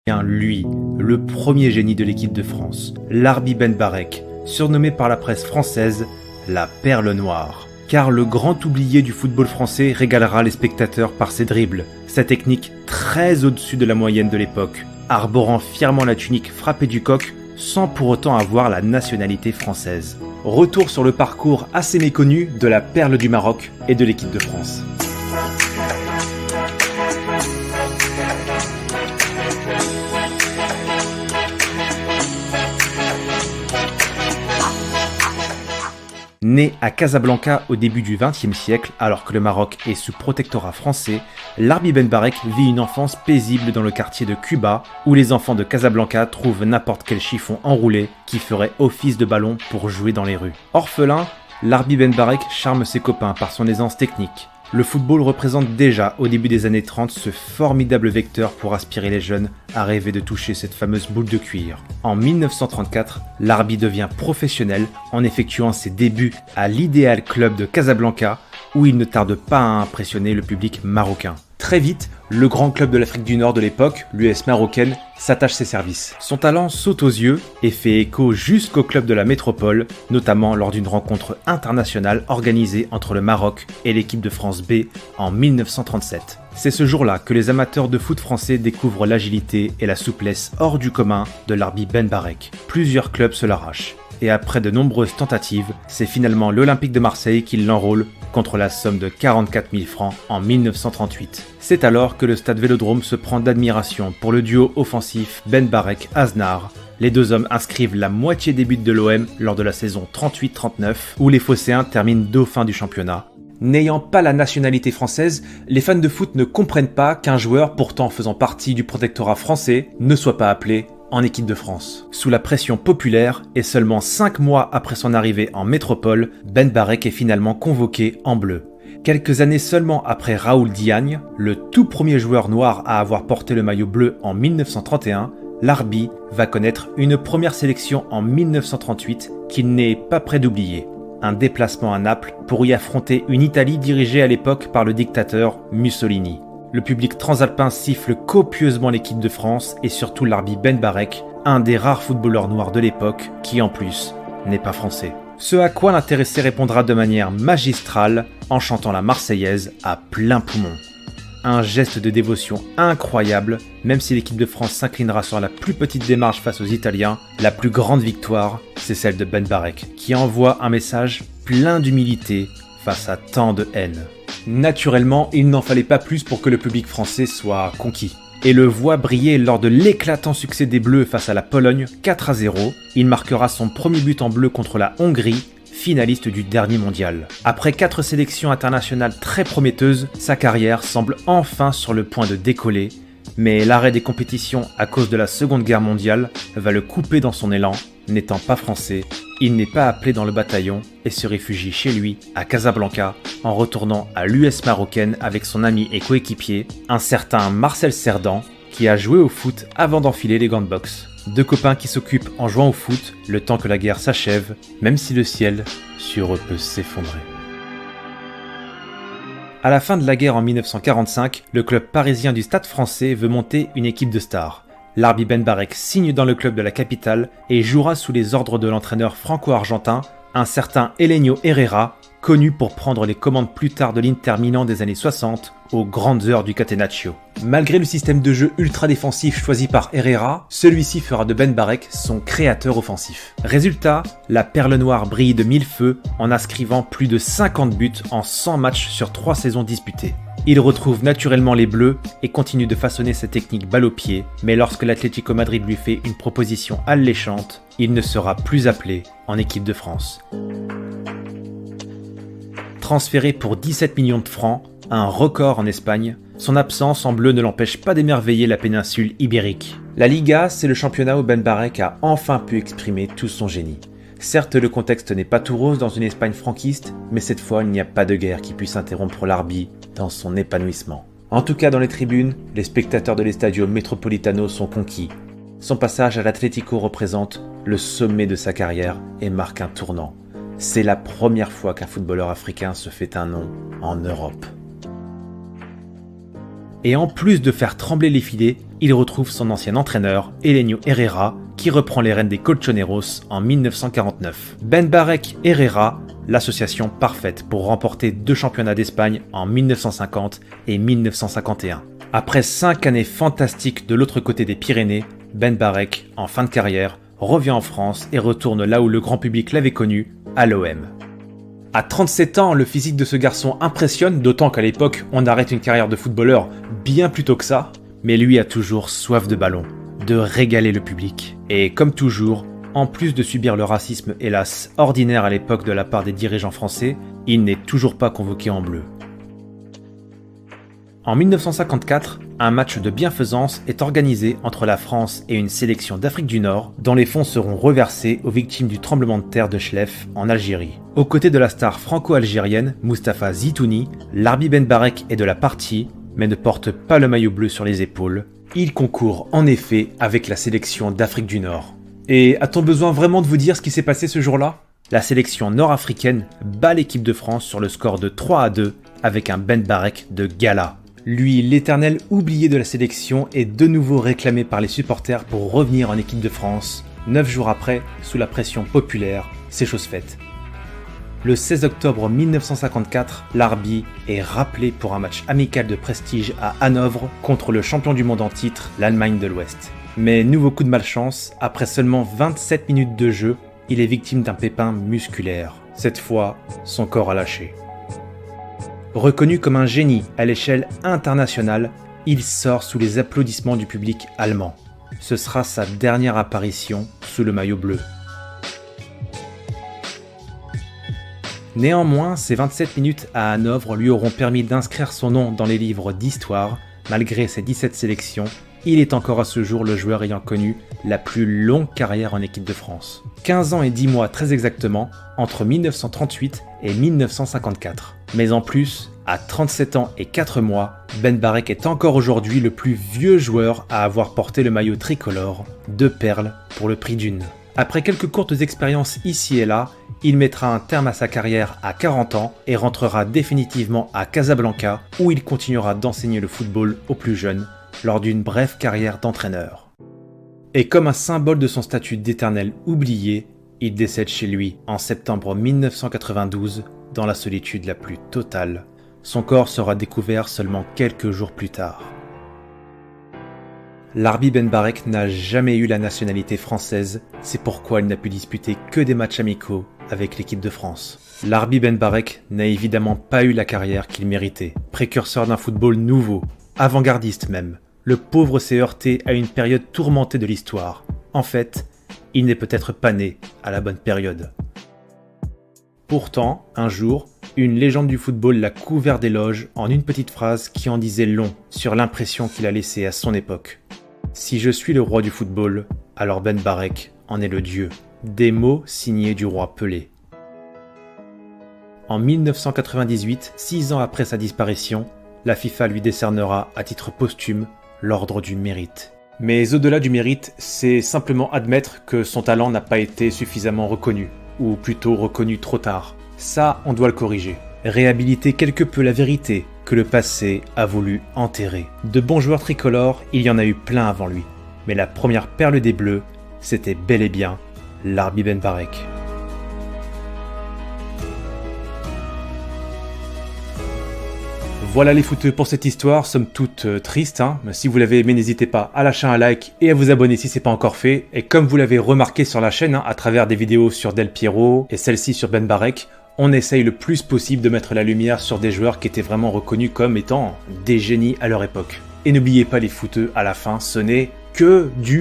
Lui, le premier génie de l'équipe de France, Larbi Ben Barek, surnommé par la presse française la Perle Noire. Car le grand oublié du football français régalera les spectateurs par ses dribbles, sa technique très au-dessus de la moyenne de l'époque, arborant fièrement la tunique frappée du coq sans pour autant avoir la nationalité française. Retour sur le parcours assez méconnu de la Perle du Maroc et de l'équipe de France. Né à Casablanca au début du XXe siècle, alors que le Maroc est sous protectorat français, Larbi Ben Barek vit une enfance paisible dans le quartier de Cuba, où les enfants de Casablanca trouvent n'importe quel chiffon enroulé qui ferait office de ballon pour jouer dans les rues. Orphelin, Larbi Ben Barek charme ses copains par son aisance technique. Le football représente déjà, au début des années 30, ce formidable vecteur pour aspirer les jeunes à rêver de toucher cette fameuse boule de cuir. En 1934, Larbi devient professionnel en effectuant ses débuts à l'Ideal Club de Casablanca, où il ne tarde pas à impressionner le public marocain. Très vite, le grand club de l'Afrique du Nord de l'époque, l'US Marocaine, s'attache ses services. Son talent saute aux yeux et fait écho jusqu'au club de la métropole, notamment lors d'une rencontre internationale organisée entre le Maroc et l'équipe de France B en 1937. C'est ce jour-là que les amateurs de foot français découvrent l'agilité et la souplesse hors du commun de Larbi Ben Barek. Plusieurs clubs se l'arrachent. Et après de nombreuses tentatives, c'est finalement l'Olympique de Marseille qui l'enrôle contre la somme de 44 000 francs en 1938. C'est alors que le stade Vélodrome se prend d'admiration pour le duo offensif Ben Barek-Aznar. Les deux hommes inscrivent la moitié des buts de l'OM lors de la saison 38-39, où les Phocéens terminent dauphins du championnat. N'ayant pas la nationalité française, les fans de foot ne comprennent pas qu'un joueur pourtant faisant partie du protectorat français ne soit pas appelé en équipe de France. Sous la pression populaire et seulement 5 mois après son arrivée en métropole, Ben Barek est finalement convoqué en bleu. Quelques années seulement après Raoul Diagne, le tout premier joueur noir à avoir porté le maillot bleu en 1931, Larbi va connaître une première sélection en 1938 qu'il n'est pas prêt d'oublier. Un déplacement à Naples pour y affronter une Italie dirigée à l'époque par le dictateur Mussolini. Le public transalpin siffle copieusement l'équipe de France et surtout Larbi Ben Barek, un des rares footballeurs noirs de l'époque qui en plus n'est pas français. Ce à quoi l'intéressé répondra de manière magistrale en chantant la Marseillaise à plein poumon. Un geste de dévotion incroyable, même si l'équipe de France s'inclinera sur la plus petite démarche face aux Italiens, la plus grande victoire, c'est celle de Ben Barek, qui envoie un message plein d'humilité face à tant de haine. Naturellement, il n'en fallait pas plus pour que le public français soit conquis. Et le voit briller lors de l'éclatant succès des Bleus face à la Pologne, 4-0. Il marquera son premier but en bleu contre la Hongrie, finaliste du dernier mondial. Après 4 sélections internationales très prometteuses, sa carrière semble enfin sur le point de décoller, mais l'arrêt des compétitions à cause de la Seconde Guerre mondiale va le couper dans son élan. N'étant pas français, il n'est pas appelé dans le bataillon et se réfugie chez lui, à Casablanca, en retournant à l'US Marocaine avec son ami et coéquipier, un certain Marcel Cerdan, qui a joué au foot avant d'enfiler les gants de boxe. Deux copains qui s'occupent en jouant au foot le temps que la guerre s'achève, même si le ciel sur eux peut s'effondrer. À la fin de la guerre en 1945, le club parisien du Stade français veut monter une équipe de stars. Larbi Ben Barek signe dans le club de la capitale et jouera sous les ordres de l'entraîneur franco-argentin, un certain Helenio Herrera, connu pour prendre les commandes plus tard de l'Inter Milan des années 60, aux grandes heures du Catenaccio. Malgré le système de jeu ultra défensif choisi par Herrera, celui-ci fera de Ben Barek son créateur offensif. Résultat, la Perle Noire brille de mille feux en inscrivant plus de 50 buts en 100 matchs sur 3 saisons disputées. Il retrouve naturellement les Bleus et continue de façonner sa technique balle au pied, mais lorsque l'Atlético Madrid lui fait une proposition alléchante, il ne sera plus appelé en équipe de France. Transféré pour 17 millions de francs, un record en Espagne, son absence en bleu ne l'empêche pas d'émerveiller la péninsule ibérique. La Liga, c'est le championnat où Ben Barek a enfin pu exprimer tout son génie. Certes, le contexte n'est pas tout rose dans une Espagne franquiste, mais cette fois, il n'y a pas de guerre qui puisse interrompre Larbi dans son épanouissement. En tout cas, dans les tribunes, les spectateurs de l'Estadio Metropolitano sont conquis. Son passage à l'Atlético représente le sommet de sa carrière et marque un tournant. C'est la première fois qu'un footballeur africain se fait un nom en Europe. Et en plus de faire trembler les filets, il retrouve son ancien entraîneur, Helenio Herrera, qui reprend les rênes des Colchoneros en 1949. Benbarek Herrera, l'association parfaite pour remporter 2 championnats d'Espagne en 1950 et 1951. Après 5 années fantastiques de l'autre côté des Pyrénées, Benbarek, en fin de carrière, revient en France et retourne là où le grand public l'avait connu, à l'OM. À 37 ans, le physique de ce garçon impressionne, d'autant qu'à l'époque, on arrête une carrière de footballeur bien plus tôt que ça, mais lui a toujours soif de ballon, de régaler le public. Et comme toujours, en plus de subir le racisme hélas ordinaire à l'époque de la part des dirigeants français, il n'est toujours pas convoqué en bleu. En 1954, un match de bienfaisance est organisé entre la France et une sélection d'Afrique du Nord, dont les fonds seront reversés aux victimes du tremblement de terre de Chlef en Algérie. Aux côtés de la star franco-algérienne Mustapha Zitouni, Larbi Benbarek est de la partie, mais ne porte pas le maillot bleu sur les épaules. Il concourt en effet avec la sélection d'Afrique du Nord. Et a-t-on besoin vraiment de vous dire ce qui s'est passé ce jour-là ? La sélection nord-africaine bat l'équipe de France sur le score de 3-2 avec un Benbarek de gala. Lui, l'éternel oublié de la sélection, est de nouveau réclamé par les supporters pour revenir en équipe de France. 9 jours après, sous la pression populaire, c'est chose faite. Le 16 octobre 1954, Larbi est rappelé pour un match amical de prestige à Hanovre contre le champion du monde en titre, l'Allemagne de l'Ouest. Mais nouveau coup de malchance, après seulement 27 minutes de jeu, il est victime d'un pépin musculaire. Cette fois, son corps a lâché. Reconnu comme un génie à l'échelle internationale, il sort sous les applaudissements du public allemand. Ce sera sa dernière apparition sous le maillot bleu. Néanmoins, ces 27 minutes à Hanovre lui auront permis d'inscrire son nom dans les livres d'histoire. Malgré ses 17 sélections, il est encore à ce jour le joueur ayant connu la plus longue carrière en équipe de France. 15 ans et 10 mois très exactement, entre 1938 et 1954. Mais en plus, à 37 ans et 4 mois, Benbarek est encore aujourd'hui le plus vieux joueur à avoir porté le maillot tricolore, 2 perles pour le prix d'une. Après quelques courtes expériences ici et là, il mettra un terme à sa carrière à 40 ans et rentrera définitivement à Casablanca où il continuera d'enseigner le football aux plus jeunes lors d'une brève carrière d'entraîneur. Et comme un symbole de son statut d'éternel oublié, il décède chez lui en septembre 1992 dans la solitude la plus totale. Son corps sera découvert seulement quelques jours plus tard. Larbi Benbarek n'a jamais eu la nationalité française, c'est pourquoi il n'a pu disputer que des matchs amicaux avec l'équipe de France. Larbi Benbarek n'a évidemment pas eu la carrière qu'il méritait. Précurseur d'un football nouveau, avant-gardiste même, le pauvre s'est heurté à une période tourmentée de l'histoire. En fait, il n'est peut-être pas né à la bonne période. Pourtant, un jour, une légende du football l'a couvert d'éloges en une petite phrase qui en disait long sur l'impression qu'il a laissée à son époque. « Si je suis le roi du football, alors Benbarek en est le dieu ». Des mots signés du roi Pelé. En 1998, 6 ans après sa disparition, la FIFA lui décernera à titre posthume l'ordre du mérite. Mais au-delà du mérite, c'est simplement admettre que son talent n'a pas été suffisamment reconnu, ou plutôt reconnu trop tard. Ça, on doit le corriger. Réhabiliter quelque peu la vérité que le passé a voulu enterrer. De bons joueurs tricolores, il y en a eu plein avant lui. Mais la première perle des Bleus, c'était bel et bien Larbi Benbarek. Voilà les footeux pour cette histoire, somme toute triste. Si vous l'avez aimé, n'hésitez pas à lâcher un like et à vous abonner si c'est pas encore fait. Et comme vous l'avez remarqué sur la chaîne, à travers des vidéos sur Del Piero et celle-ci sur Benbarek, on essaye le plus possible de mettre la lumière sur des joueurs qui étaient vraiment reconnus comme étant des génies à leur époque. Et n'oubliez pas les footeux, à la fin, ce n'est que du